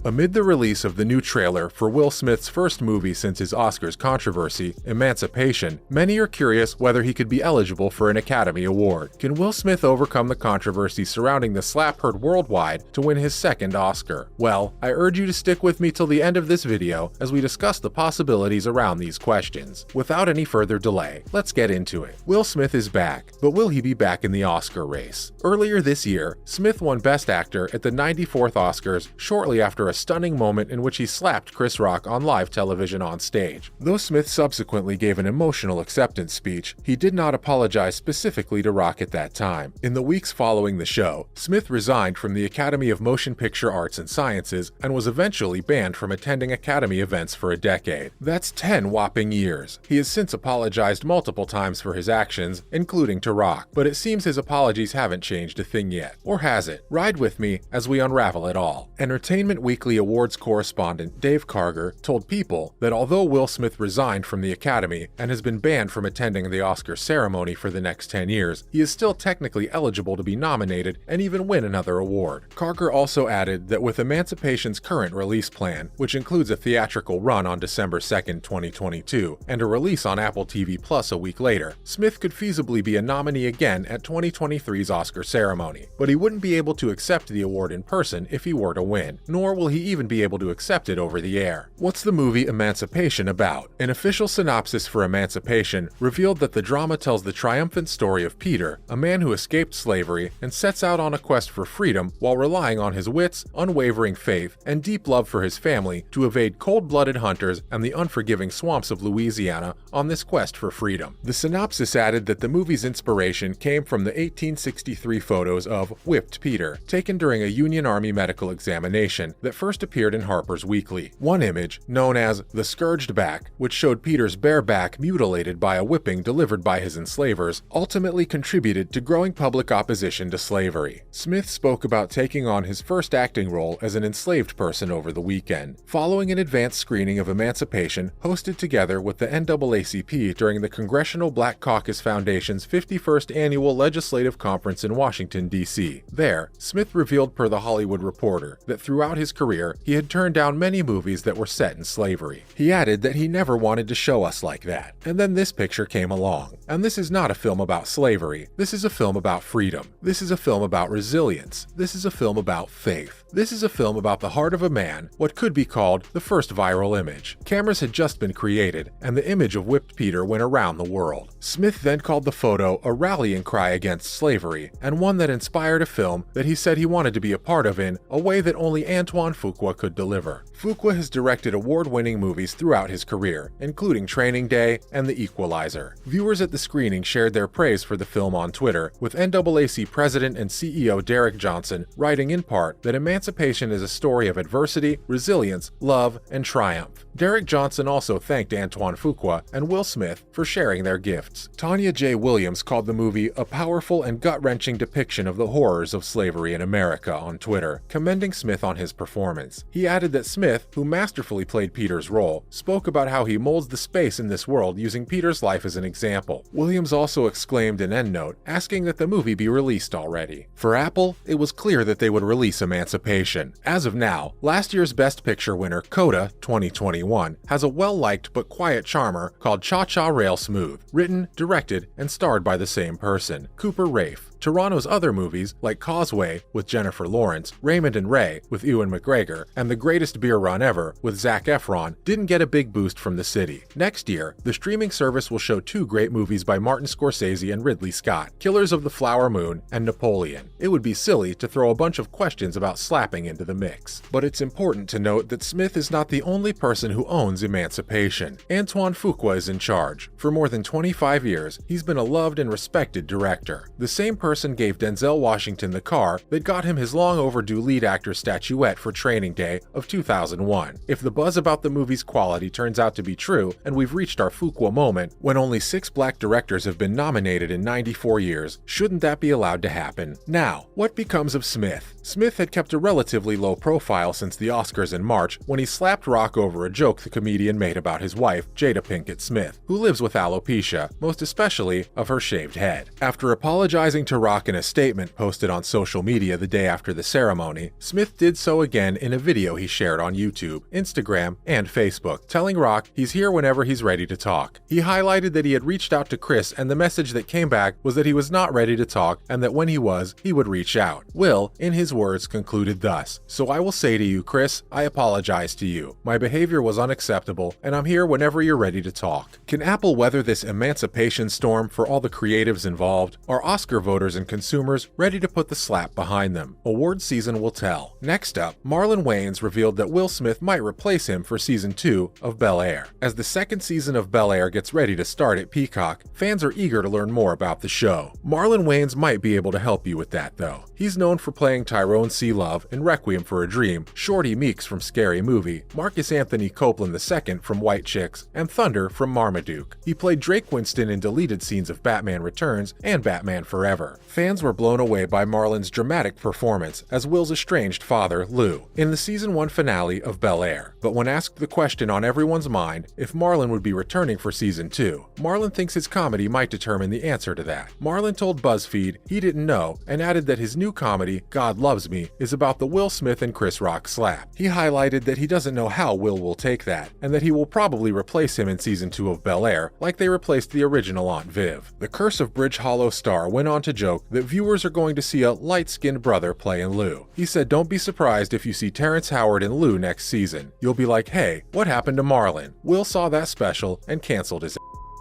Amid the release of the new trailer for Will Smith's first movie since his Oscars controversy, Emancipation, many are curious whether he could be eligible for an Academy Award. Can Will Smith overcome the controversy surrounding the slap heard worldwide to win his second Oscar? Well, I urge you to stick with me till the end of this video as we discuss the possibilities around these questions. Without any further delay, let's get into it. Will Smith is back, but will he be back in the Oscar race? Earlier this year, Smith won Best Actor at the 94th Oscars shortly after a stunning moment in which he slapped Chris Rock on live television on stage. Though Smith subsequently gave an emotional acceptance speech, he did not apologize specifically to Rock at that time. In the weeks following the show, Smith resigned from the Academy of Motion Picture Arts and Sciences and was eventually banned from attending Academy events for a decade. That's 10 whopping years. He has since apologized multiple times for his actions, including to Rock, but it seems his apologies haven't changed a thing yet. Or has it? Ride with me as we unravel it all. Entertainment Weekly Awards correspondent Dave Karger told People that although Will Smith resigned from the Academy and has been banned from attending the Oscar ceremony for the next 10 years, he is still technically eligible to be nominated and even win another award. Karger also added that with Emancipation's current release plan, which includes a theatrical run on December 2, 2022, and a release on Apple TV Plus a week later, Smith could feasibly be a nominee again at 2023's Oscar ceremony. But he wouldn't be able to accept the award in person if he were to win, nor will he even be able to accept it over the air. What's the movie Emancipation about? An official synopsis for Emancipation revealed that the drama tells the triumphant story of Peter, a man who escaped slavery and sets out on a quest for freedom while relying on his wits, unwavering faith, and deep love for his family to evade cold-blooded hunters and the unforgiving swamps of Louisiana on this quest for freedom. The synopsis added that the movie's inspiration came from the 1863 photos of Whipped Peter, taken during a Union Army medical examination that first appeared in Harper's Weekly. One image, known as the Scourged Back, which showed Peter's bare back mutilated by a whipping delivered by his enslavers, ultimately contributed to growing public opposition to slavery. Smith spoke about taking on his first acting role as an enslaved person over the weekend, following an advanced screening of Emancipation hosted together with the NAACP during the Congressional Black Caucus Foundation's 51st Annual Legislative Conference in Washington, D.C. There, Smith revealed per The Hollywood Reporter that throughout his career, he had turned down many movies that were set in slavery. He added that he never wanted to show us like that. And then this picture came along. And this is not a film about slavery. This is a film about freedom. This is a film about resilience. This is a film about faith. This is a film about the heart of a man, what could be called the first viral image. Cameras had just been created, and the image of Whipped Peter went around the world. Smith then called the photo a rallying cry against slavery, and one that inspired a film that he said he wanted to be a part of in a way that only Antoine Fuqua could deliver. Fuqua has directed award-winning movies throughout his career, including Training Day and The Equalizer. Viewers at the screening shared their praise for the film on Twitter, with NAAC President and CEO Derek Johnson writing in part that Emancipation is a story of adversity, resilience, love, and triumph. Derek Johnson also thanked Antoine Fuqua and Will Smith for sharing their gifts. Tanya J. Williams called the movie a powerful and gut-wrenching depiction of the horrors of slavery in America on Twitter, commending Smith on his performance. He added that Smith, who masterfully played Peter's role, spoke about how he molds the space in this world using Peter's life as an example. Williams also exclaimed an endnote, asking that the movie be released already. For Apple, it was clear that they would release Emancipation. As of now, last year's Best Picture winner Coda 2021 has a well-liked but quiet charmer called Cha Cha Rail Smooth, written, directed, and starred by the same person, Cooper Raiff. Toronto's other movies, like Causeway with Jennifer Lawrence, Raymond and Ray with Ewan McGregor, and The Greatest Beer Run Ever with Zac Efron, didn't get a big boost from the city. Next year, the streaming service will show two great movies by Martin Scorsese and Ridley Scott, Killers of the Flower Moon and Napoleon. It would be silly to throw a bunch of questions about slapping into the mix. But it's important to note that Smith is not the only person who owns Emancipation. Antoine Fuqua is in charge. For more than 25 years, he's been a loved and respected director. The same person gave Denzel Washington the car that got him his long overdue lead actor statuette for Training Day of 2001. If the buzz about the movie's quality turns out to be true, and we've reached our Fuqua moment, when only 6 black directors have been nominated in 94 years, shouldn't that be allowed to happen? Now, what becomes of Smith? Smith had kept a relatively low profile since the Oscars in March when he slapped Rock over a joke the comedian made about his wife, Jada Pinkett Smith, who lives with alopecia, most especially of her shaved head. After apologizing to Rock in a statement posted on social media the day after the ceremony, Smith did so again in a video he shared on YouTube, Instagram, and Facebook, telling Rock he's here whenever he's ready to talk. He highlighted that he had reached out to Chris and the message that came back was that he was not ready to talk and that when he was, he would reach out. Will, in his words, concluded thus, "So I will say to you, Chris, I apologize to you. My behavior was unacceptable, and I'm here whenever you're ready to talk." Can Apple weather this emancipation storm for all the creatives involved? Are Oscar voters and consumers ready to put the slap behind them? Award season will tell. Next up, Marlon Wayans revealed that Will Smith might replace him for season 2 of Bel-Air. As the second season of Bel-Air gets ready to start at Peacock, fans are eager to learn more about the show. Marlon Wayans might be able to help you with that, though. He's known for playing Tyrone C. Love in Requiem for a Dream, Shorty Meeks from Scary Movie, Marcus Anthony Copeland II from White Chicks, and Thunder from Marmaduke. He played Drake Winston in deleted scenes of Batman Returns and Batman Forever. Fans were blown away by Marlon's dramatic performance as Will's estranged father, Lou, in the season 1 finale of Bel-Air. But when asked the question on everyone's mind if Marlon would be returning for season 2, Marlon thinks his comedy might determine the answer to that. Marlon told BuzzFeed he didn't know and added that his new comedy, God Loves Me, is about the Will Smith and Chris Rock slap. He highlighted that he doesn't know how Will will take that, and that he will probably replace him in season 2 of Bel-Air like they replaced the original Aunt Viv. The Curse of Bridge Hollow star went on to joke that viewers are going to see a light-skinned brother play in Lou. He said, "Don't be surprised if you see Terrence Howard in Lou next season. You'll be like, hey, what happened to Marlon? Will saw that special and canceled his."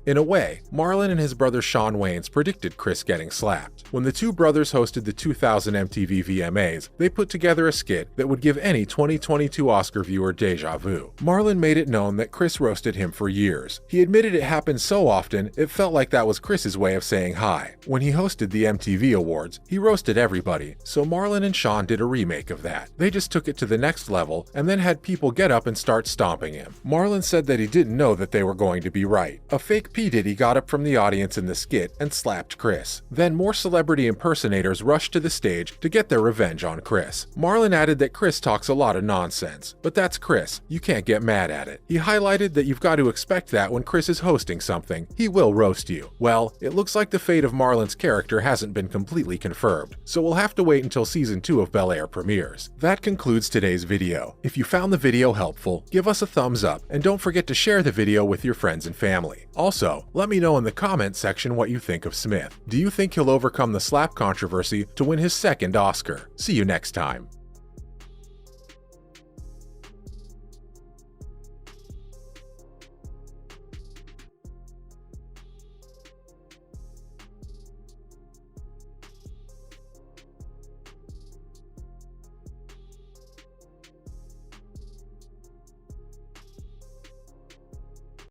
In a way, Marlon and his brother Shawn Wayans predicted Chris getting slapped. When the two brothers hosted the 2000 MTV VMAs, they put together a skit that would give any 2022 Oscar viewer deja vu. Marlon made it known that Chris roasted him for years. He admitted it happened so often, it felt like that was Chris's way of saying hi. When he hosted the MTV Awards, he roasted everybody, so Marlon and Shawn did a remake of that. They just took it to the next level and then had people get up and start stomping him. Marlon said that he didn't know that they were going to be right. A fake P. Diddy got up from the audience in the skit and slapped Chris. Then more celebrity impersonators rushed to the stage to get their revenge on Chris. Marlon added that Chris talks a lot of nonsense, but that's Chris. You can't get mad at it. He highlighted that you've got to expect that when Chris is hosting something, he will roast you. Well, it looks like the fate of Marlon's character hasn't been completely confirmed, so we'll have to wait until season 2 of Bel-Air premieres. That concludes today's video. If you found the video helpful, give us a thumbs up and don't forget to share the video with your friends and family. Also, let me know in the comments section what you think of Smith. Do you think he'll overcome the slap controversy to win his second Oscar? See you next time.